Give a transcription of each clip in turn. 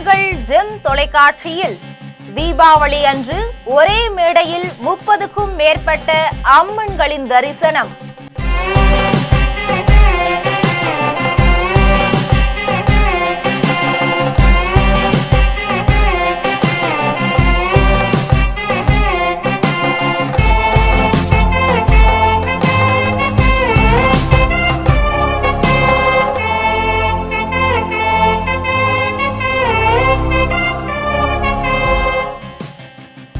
உங்கள் ஜெம் தொலைக்காட்சியில் தீபாவளி அன்று ஒரே மேடையில் 30க்கும் மேற்பட்ட அம்மன்களின் தரிசனம்.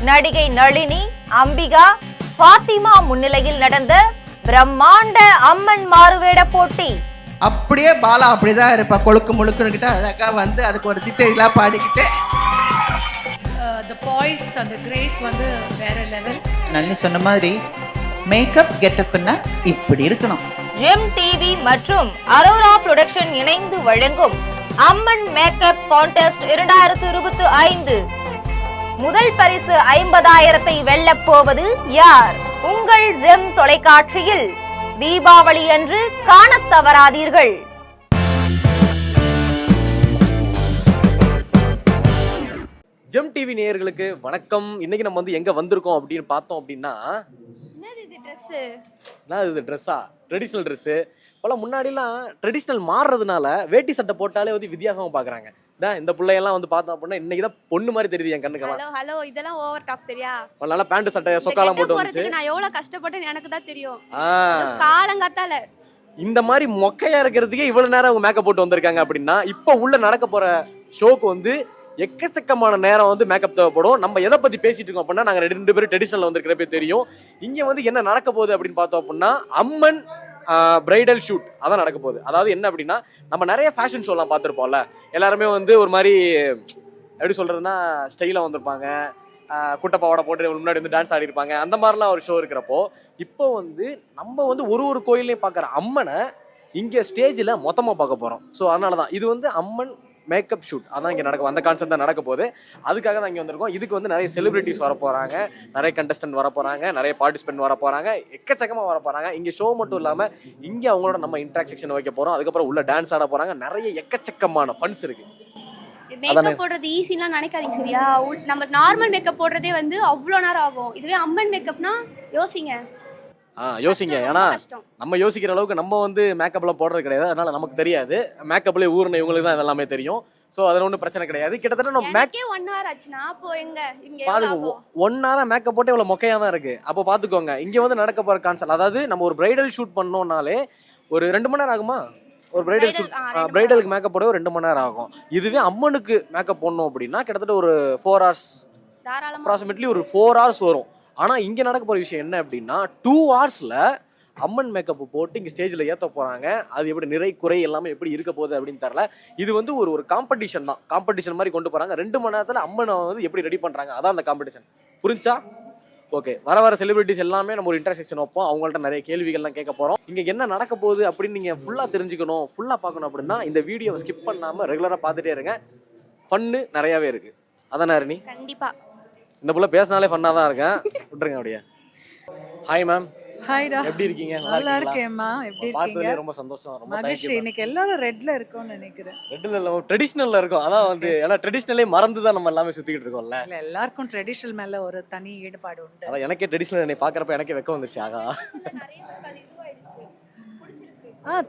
நடிகை நளினி, அம்பிகா, ஃபாத்திமா முன்னிலையில் நடந்த பிரம்மாண்ட அம்மன் மாறுவேட போட்டி. அப்படியே பாலா அப்படிதான் இருப்பா, கொழுக்கு முழுக்குன்னுக்கிட்ட அழகா வந்து அதுக்கு ஒரு திட்டையெல்லாம் பாடிக்கிட்டு the poise and the grace வந்து வேற லெவல். நல்லி சொன்ன மாதிரி மேக்கப் கெட்டப்னா இப்படி இருக்கணும். ஜெம் டிவி மற்றும் அரோரா புரொடக்ஷன் இணைந்து வழங்கும் அம்மன் மேக்கப் கான்டெஸ்ட் 2025. முதல் பரிசு 50,000 வெல்லப் போவது யார்? உங்கள் ஜெம் தொலைக்காட்சியில் தீபாவளி அன்று காணத் தவறாதீர்கள். ஜெம் டிவி நேயர்களுக்கு வணக்கம். இன்னைக்கு நம்ம வந்து எங்க வந்திருக்கோம் அப்படின்னு பார்த்தோம் அப்படின்னா, இது ட்ரெஸ்ஸா, ட்ரெடிஷ்னல் ட்ரெஸ்ஸு. இப்போலாம் முன்னாடிலாம் ட்ரெடிஷ்னல் மாறுறதுனால வேட்டி சட்டை போட்டாலே வந்து வித்தியாசமா பாக்குறாங்க. இந்த பிள்ளையெல்லாம் வந்து பார்த்தோம் அப்படின்னா இன்னைக்கு தான் பொண்ணு மாதிரி தெரியுது என் கண்ணுக்கெல்லாம். ஹலோ இதெல்லாம் ஓவர் டாப் சரியா? நல்லா பேண்ட் சட்டை சொக்காலாம் போட்டு வந்துச்சு. நான் எவ்வளவு கஷ்டப்பட்டேன்னு எனக்கு தான் தெரியும். காலங்காத்தால இந்த மாதிரி மொக்கையா இருக்கிறதுக்கே இவ்வளவு நேரம் அவங்க மேக்கப் போட்டு வந்திருக்காங்க அப்படின்னா, இப்போ உள்ள நடக்க போற ஷோக்கு வந்து எக்கச்சக்கமான நேரம் வந்து மேக்கப் தேவைப்படும். நம்ம எதை பத்தி பேசிட்டு இருக்கோம் அப்படின்னா, நாங்க 2 பேரும் ட்ரெடிஷனல் வந்திருக்கிறப்பே தெரியும். இங்க வந்து என்ன நடக்க போகுது அப்படின்னு பார்த்தோம் அப்படின்னா, அம்மன் பிரைடல் ஷூட் அதான் நடக்க போகுது. அதாவது என்ன அப்படின்னா, நம்ம நிறைய ஃபேஷன் ஷோலாம் பார்த்துருப்போம்ல, எல்லாருமே வந்து ஒரு மாதிரி எப்படி சொல்றதுன்னா ஸ்டைலாக வந்திருப்பாங்க, குட்டப்பாவோட போட்டு முன்னாடி வந்து டான்ஸ் ஆடி இருப்பாங்க. அந்த மாதிரிலாம் ஒரு ஷோ இருக்கிறப்போ, இப்போ வந்து நம்ம வந்து ஒரு கோயிலையும் பார்க்குற அம்மனை இங்கே ஸ்டேஜில் மொத்தமாக பார்க்க போகிறோம். ஸோ அதனால தான் இது வந்து அம்மன் மேக்கப் ஷூட் அதான் இங்கே நடக்கும். அந்த கான்செப்ட் தான் நடக்க போகுது. அதுக்காக தான் இங்கே வந்திருக்கோம். இதுக்கு வந்து நிறைய செலிபிரிட்டிஸ் வர போகிறாங்க, நிறைய கண்டஸ்டன்ட் வர போகிறாங்க, நிறைய பார்ட்டிசிபென்ட் வர போகிறாங்க, எக்கச்சக்கமாக வர போகிறாங்க. இங்கே ஷோ மட்டும் இல்லாமல் இங்கே அவங்களோட நம்ம இன்ட்ராக்ஷன் வைக்க போகிறோம். அதுக்கப்புறம் உள்ள டான்ஸ் ஆட போகிறாங்க. நிறைய எக்கச்சக்கமான ஃபன்ஸ் இருக்குது. மேக்கப் போடுறது ஈஸிலாம் நினைக்காதீங்க சரியா? நம்ம நார்மல் மேக்கப் போடுறதே வந்து அவ்வளோ நேரம் ஆகும். இதுவே அம்மன் மேக்கப்னா யோசிங்க. யோசிங்க. ஏன்னா நம்ம யோசிக்கிற அளவுக்கு நம்ம வந்து மேக்கப்லாம் போடுறது கிடையாது. அதனால நமக்கு தெரியாது. மேக்கப்லேயே ஊர்ன இவங்களுக்கு தான் இதெல்லாமே தெரியும். ஸோ அதில் ஒன்றும் பிரச்சனை கிடையாது. கிட்டத்தட்ட நம்ம மேக்கே 1 hour ஆச்சுன்னா அப்போ இங்கே பாத்துக்கோ, 1 hour மேக்கப் போட்டு இவ்வளோ மொக்கையாக தான் இருக்கு. அப்போ பார்த்துக்கோங்க, இங்கே வந்து நடக்க போகிற கான்செப்ட். அதாவது நம்ம ஒரு பிரைடல் ஷூட் பண்ணோம்னாலே ஒரு 2 மணி நேரம் ஆகுமா? ஒரு பிரைடல் ஷூட், பிரைடலுக்கு மேக்கப் போட 2 மணி நேரம் ஆகும். இதுவே அம்மனுக்கு மேக்கப் போடணும் அப்படின்னா கிட்டத்தட்ட ஒரு 4 hours, அப்ராக்சிமேட்லி ஒரு 4 hours வரும். ஆனால் இங்கே நடக்க போகிற விஷயம் என்ன அப்படின்னா, 2 hours அம்மன் மேக்கப் போட்டு இங்கே ஸ்டேஜில் ஏற்ற போகிறாங்க. அது எப்படி நிறை குறை எல்லாமே எப்படி இருக்க போகுது அப்படின்னு தெரியல. இது வந்து ஒரு காம்படிஷன் தான். காம்படிஷன் மாதிரி கொண்டு போகிறாங்க. 2 மணி நேரத்தில் அம்மனை வந்து எப்படி ரெடி பண்ணுறாங்க, அதான் அந்த காம்படிஷன். புரிஞ்சா? ஓகே. வர செலிபிரிட்டிஸ் எல்லாமே நம்ம ஒரு இன்டர்செக்ஷன் வைப்போம். அவங்கள்ட்ட நிறைய கேள்விகள்லாம் கேட்க போகிறோம். இங்கே என்ன நடக்க போகுது அப்படின்னு நீங்கள் ஃபுல்லாக தெரிஞ்சுக்கணும், ஃபுல்லாக பார்க்கணும் அப்படின்னா இந்த வீடியோவை ஸ்கிப் பண்ணாமல் ரெகுலராக பார்த்துட்டே இருங்க. ஃபன்னு நிறையாவே இருக்குது. அதான் ஹரிணி? கண்டிப்பாக. இந்த புள்ள பேசினாலே ஃபன்னாக தான் இருக்கேன். விட்டுருங்க அப்படியே. Hi ma'am. ஹாய்டா. எப்படி இருக்கீங்க? நல்லா இருக்கேன்மா. எப்படி இருக்கீங்க? ரொம்ப சந்தோஷம். ரொம்ப மகிழ்ச்சி. இன்னைக்கு எல்லாரும் ரெட்ல இருக்கோம்னு நினைக்கிறேன். ரெட்ல இல்ல, ட்ரெடிஷனல்ல இருக்கும். அதான் வந்து ஏன்னா ட்ரெடிஷனலே மறந்து தான் நம்ம எல்லாமே சுத்திக்கிட்டு இருக்கோம்ல. இல்ல, எல்லாருக்கும் ட்ரெடிஷனல் மேல ஒரு தனி ஈடுபாடு உண்டு. அதான் எனக்கே ட்ரெடிஷனல் என்னை பார்க்கறப்ப எனக்கே வெக்கம் வந்துருச்சு. ஆகா,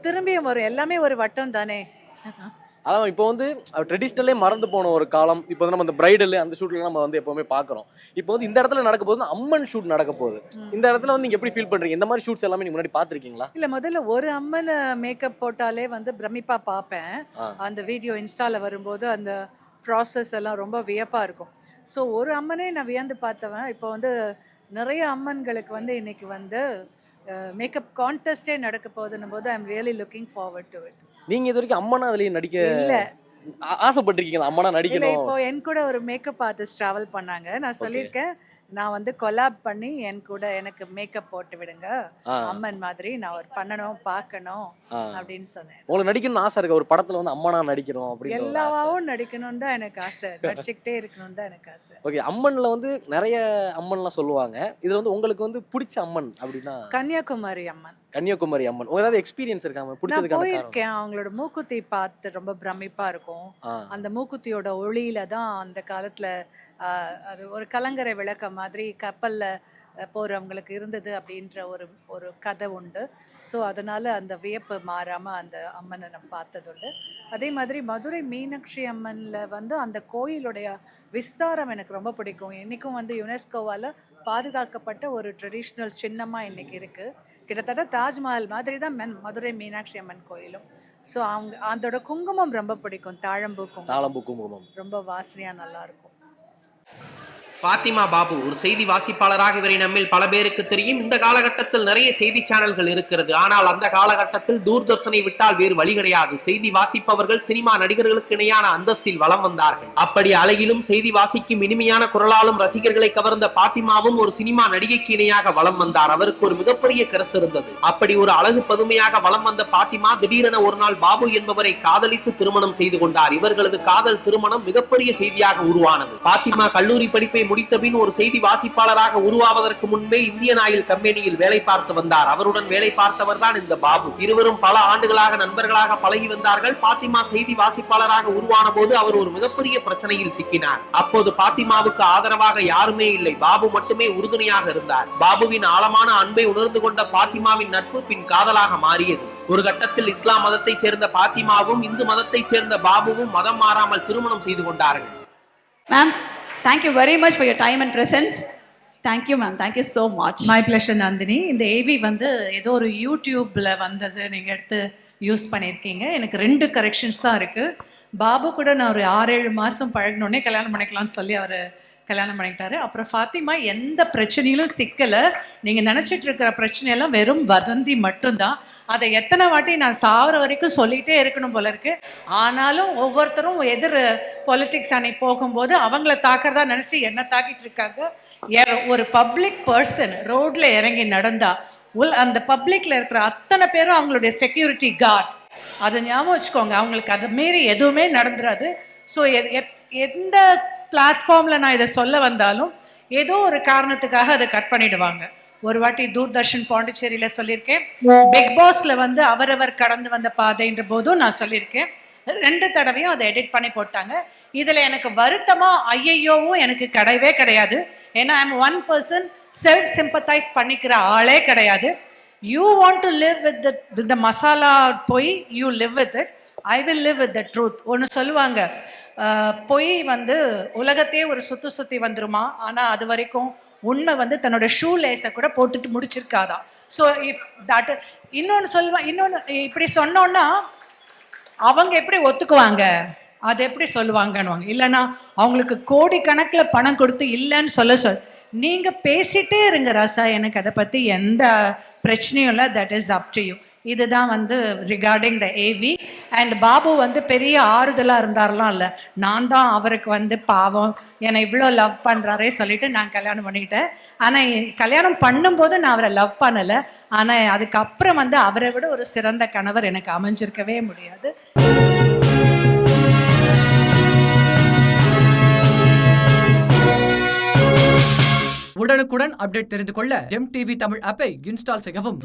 திரும்பியும் வரும். எல்லாமே ஒரு வட்டம் தானே. அதான் இப்போ வந்து ட்ரெடிஷ்னலே மறந்து போன ஒரு காலம். இப்போ வந்து நம்ம இந்த பிரைடல் அந்த ஷூட்லாம் நம்ம வந்து எப்பவுமே பார்க்குறோம். இப்போ வந்து இந்த இடத்துல நடக்க போகுது அம்மன் ஷூட் நடக்க போகுது. இந்த இடத்துல வந்து நீங்க எப்படி ஃபீல் பண்றீங்க? இந்த மாதிரி ஷூட்ஸ் எல்லாமே நீங்க முன்னாடி பார்த்திருக்கீங்களா? இல்ல, முதல்ல ஒரு அம்மன் மேக்கப் போட்டாலே வந்து பிரமிப்பா பார்ப்பேன். அந்த வீடியோ இன்ஸ்டால வரும்போது அந்த ப்ராசஸ் எல்லாம் ரொம்ப வியப்பா இருக்கும். ஸோ ஒரு அம்மனே நான் வியந்து பார்த்தவன். இப்போ வந்து நிறைய அம்மன்களுக்கு வந்து இன்னைக்கு வந்து மேக்கப் கான்டெஸ்டே நடக்க போகுதுன்னும் போது I am really looking forward to it. நீங்க இது வரைக்கும் அம்மனா அதுலயே நடிக்க இல்ல ஆசைப்பட்டிருக்கீங்களா? அம்மனா நடிக்கணும். இப்போ என் கூட ஒரு மேக்கப் ஆர்டிஸ்ட் டிராவல் பண்ணாங்க. நான் சொல்லியிருக்கேன், நான் வந்து கொலாப் பண்ணி எனக்கு மேக்கப் போட்டு விடுங்க, ஆ. அம்மன் மாதிரி நான் ஒரு பண்ணணும் பார்க்கணும் ஆ. அப்படின்னு சொன்னேன். உங்களுக்கு நடிக்கணும்னு ஆசை இருக்கு, ஒரு படத்துல வந்து அம்மனா நடிக்கணும் அப்படின்னு ஒரு ஆசை. எல்லாவும் நடிக்கணும் தான் எனக்கு ஆசை, நடிச்சுக்கிட்டே இருக்கணும் தான் எனக்கு ஆசை. ஓகே, அம்மன்ல வந்து நிறைய அம்மன்லாம் சொல்லுவாங்க. இதுல வந்து உங்களுக்கு வந்து பிடிச்ச அம்மன் அப்படின்னா? கன்னியாகுமரி அம்மன். கன்னியாகுமரி அம்மன். உங்களுக்கு ஏதாவது எக்ஸ்பீரியன்ஸ் இருக்கா நான் பிடிச்சதுக்கான காரணம்? போயிருக்கேன், அவங்களோட மூக்குத்தி பார்த்து ரொம்ப பிரமிப்பா இருக்கும். ஆ. அந்த மூக்குத்தியோட ஒளியில தான் அந்த காலத்துல அது ஒரு கலங்கரை விளக்க மாதிரி கப்பல்ல போறவங்களுக்கு இருந்தது அப்படின்ற ஒரு கதை உண்டு. ஸோ அதனால அந்த வியப்பு மாறாம அந்த அம்மனை நம்ம பார்த்ததுண்டு. அதே மாதிரி மதுரை மீனாட்சி அம்மன்ல வந்து அந்த கோயிலுடைய விஸ்தாரம் எனக்கு ரொம்ப பிடிக்கும். இன்னைக்கும் வந்து யுனெஸ்கோவால பாதுகாக்கப்பட்ட ஒரு ட்ரெடிஷ்னல் சின்னமா இன்னைக்கு இருக்கு. கிட்டத்தட்ட தாஜ்மஹால் மாதிரி தான் மதுரை மீனாட்சி அம்மன் கோயிலும். ஸோ அதோட குங்குமம் ரொம்ப பிடிக்கும், தாழம்பூ தாளம்பூ குங்குமம் குங்குமம். ரொம்ப வாசனையா நல்லா இருக்கும். பாத்திமா பாபு ஒரு செய்தி வாசிப்பாளராக இவரை நம்மில் பல பேருக்கு தெரியும். இந்த காலகட்டத்தில் நிறைய செய்தி சேனல்கள் இருக்கிறது. ஆனால் அந்த காலகட்டத்தில் தூர்தர்ஷனை விட்டால் வேறு வழி கிடையாது. செய்தி வாசிப்பவர்கள் சினிமா நடிகர்களுக்கு இணையான அந்தஸ்தில் வலம் வந்தார்கள். அப்படி அழகிலும் செய்தி வாசிக்கும் இனிமையான குரலாலும் ரசிகர்களை கவர்ந்த பாத்திமாவும் ஒரு சினிமா நடிகைக்கு இணையாக வலம் வந்தார். அவருக்கு ஒரு மிகப்பெரிய கரசு இருந்தது. அப்படி ஒரு அழகு பதுமையாக வலம் வந்த பாத்திமா திடீரென ஒரு நாள் பாபு என்பவரை காதலித்து திருமணம் செய்து கொண்டார். இவர்களது காதல் திருமணம் மிகப்பெரிய செய்தியாக உருவானது. பாத்திமா கல்லூரி படிப்பை முடித்தபின் ஒரு செய்தி வாசிப்பாளராக உருவாவதற்கு முன்பே இந்தியன் ஆயில் கம்பெனியில் வேலை பார்த்து வந்தார். அவருடன் வேலை பார்த்தவர் தான் இந்த பாபு. இருவரும் பல ஆண்டுகளாக நண்பர்களாக பழகி வந்தார்கள். பாத்திமா செய்தி வாசிப்பாளராக உருவான போது அவர் ஒரு மிகப்பெரிய பிரச்சனையில் சிக்கினார். அப்போது பாத்திமாவுக்கு ஆதரவாக யாருமே இல்லை, பாபு மட்டுமே உறுதுணையாக இருந்தார். பாபுவின் ஆழமான அன்பை உணர்ந்து கொண்ட பாத்திமாவின் நட்பு பின் காதலாக மாறியது. ஒரு கட்டத்தில் இஸ்லாம் மதத்தை சேர்ந்த பாத்திமாவும் இந்து மதத்தை சேர்ந்த பாபுவும் மதம் மாறாமல் திருமணம் செய்து கொண்டார்கள். Ma'am, thank you very much for your time and presence. Thank you ma'am, thank you so much. My pleasure Nandini. இந்த ஏவி வந்து ஏதோ ஒரு யூடியூப்பில் வந்தது, நீங்கள் எடுத்து யூஸ் பண்ணியிருக்கீங்க. எனக்கு 2 கரெக்ஷன்ஸ் தான் இருக்குது. பாபு கூட நான் ஒரு 6-7 மாதம் பழகினோடனே கல்யாணம் பண்ணிக்கலாம்னு சொல்லி அவர் கல்யாணம் பண்ணிக்கிட்டாரு. அப்புறம் ஃபாத்திமா எந்த பிரச்சனையிலும் சிக்கலை. நீங்கள் நினச்சிட்டு இருக்கிற பிரச்சனையெல்லாம் வெறும் வதந்தி மட்டும்தான். அதை எத்தனை வாட்டி நான் சாவர வரைக்கும் சொல்லிகிட்டே இருக்கணும் போல இருக்கு. ஆனாலும் ஒவ்வொருத்தரும் எதிர் பொலிட்டிக்ஸ் அணி போகும்போது அவங்கள தாக்கிறதா நினச்சி என்ன தாக்கிட்டு இருக்காங்க. ஒரு பப்ளிக் பர்சன் ரோட்ல இறங்கி நடந்தா அந்த பப்ளிக்ல இருக்கிற அத்தனை பேரும் அவங்களுடைய செக்யூரிட்டி கார்டு. அதை ஞாபகம் வச்சுக்கோங்க, அவங்களுக்கு அதை மீறி எதுவுமே நடந்துராது. ஸோ எந்த பிளாட்ஃபார்மில் நான் இதை சொல்ல வந்தாலும் ஏதோ ஒரு காரணத்துக்காக அதை கட் பண்ணிடுவாங்க. ஒரு வாட்டி தூர்தர்ஷன் பாண்டிச்சேரியில் சொல்லியிருக்கேன். பிக் பாஸ்ல வந்து அவரவர் கடந்து வந்த பாதைன்ற போதும் நான் சொல்லியிருக்கேன். 2 தடவையும் அதை எடிட் பண்ணி போட்டாங்க. இதில் எனக்கு வருத்தமா ஐயோவும் எனக்கு கிடையவே கிடையாது. ஏன்னா I am one person, self sympathise பண்ணிக்கிற ஆளே கிடையாது. You want to live with the masala போய் you live with it, I will live with the truth. ஒன்று சொல்லுவாங்க, பொய் வந்து உலகத்தையே ஒரு சுற்றி வந்துருமா, ஆனால் அது வரைக்கும் உண்மை வந்து தன்னோட ஷூ லேஸை கூட போட்டுட்டு முடிச்சிருக்காதான். ஸோ இஃப் தட் இன்னொன்று இப்படி சொன்னோன்னா அவங்க எப்படி ஒத்துக்குவாங்க, அதை எப்படி சொல்லுவாங்கன்னு. இல்லைன்னா அவங்களுக்கு கோடிக்கணக்கில் பணம் கொடுத்து இல்லைன்னு சொல்ல நீங்கள் பேசிட்டே இருங்க ராசா, எனக்கு அதை பற்றி எந்த பிரச்சனையும் இல்லை. That is up to you. இதுதான் வந்து regarding the AV. And Babu வந்து பெரிய ஆறுதலாக இருந்தாரெலாம் இல்லை, நான் தான் அவருக்கு வந்து பாவம் என்னை இவ்வளோ லவ் பண்ணுறாரே சொல்லிட்டு நான் கல்யாணம் பண்ணிக்கிட்டேன். ஆனால் கல்யாணம் பண்ணும்போது நான் அவரை லவ் பண்ணலை. ஆனால் அதுக்கப்புறம் வந்து அவரை விட ஒரு சிறந்த கணவர் எனக்கு அமைஞ்சிருக்கவே முடியாது. உடனுக்குடன் அப்டேட் தெரிந்து கொள்ள ஜெம் டிவி தமிழ் ஆப்பை இன்ஸ்டால் செய்யவும்.